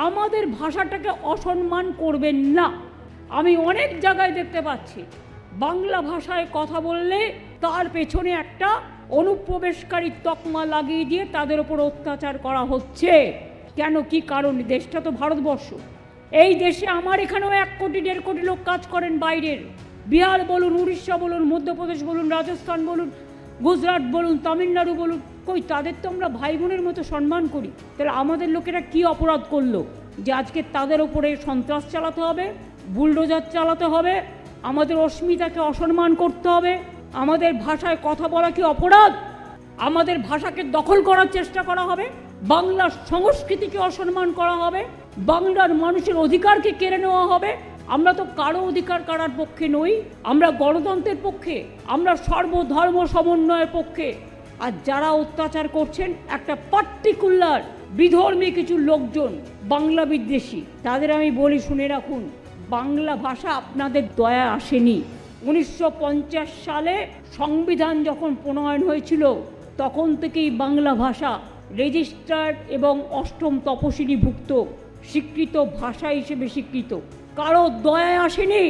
আমাদের ভাষাটাকে অসম্মান করবেন না। আমি অনেক জায়গায় দেখতে পাচ্ছি বাংলা ভাষায় কথা বললে তার পেছনে একটা অনুপ্রবেশকারী তকমা লাগিয়ে দিয়ে তাদের ওপর অত্যাচার করা হচ্ছে। কেন, কি কারণ? দেশটা তো ভারতবর্ষ। এই দেশে আমার এখানেও 1 কোটি 1.5 কোটি লোক কাজ করেন বাইরের। বিহার বলুন, উড়িষ্যা বলুন, মধ্যপ্রদেশ বলুন, রাজস্থান বলুন, গুজরাট বলুন, তামিলনাড়ু বলুন, কই তাদের তো আমরা ভাই বোনের মতো সম্মান করি। তাহলে আমাদের লোকেরা কি অপরাধ করলো যে আজকে তাদের ওপরে সন্ত্রাস চালাতে হবে, বুলডোজার চালাতে হবে, আমাদের অস্মিতাকে অসম্মান করতে হবে? আমাদের ভাষায় কথা বলা কি অপরাধ? আমাদের ভাষাকে দখল করার চেষ্টা করা হবে, বাংলার সংস্কৃতিকে অসম্মান করা হবে, বাংলার মানুষের অধিকারকে কেড়ে নেওয়া হবে। আমরা তো কারো অধিকার কাড়ার পক্ষে নই, আমরা গণতন্ত্রের পক্ষে, আমরা সর্বধর্ম সমন্বয়ের পক্ষে। আর যারা অত্যাচার করছেন একটা পার্টিকুলার বিধর্মী কিছু লোকজন, বাংলা বিদ্বেষী, তাদের আমি বলি শুনে রাখুন, বাংলা ভাষা আপনাদের দয়া আসেনি। 1950 সালে সংবিধান যখন প্রণয়ন হয়েছিল তখন থেকেই বাংলা ভাষা রেজিস্টার্ড এবং 8ম তপশিলিভুক্ত স্বীকৃত ভাষা হিসেবে স্বীকৃত। কারো দয়া আসেনি।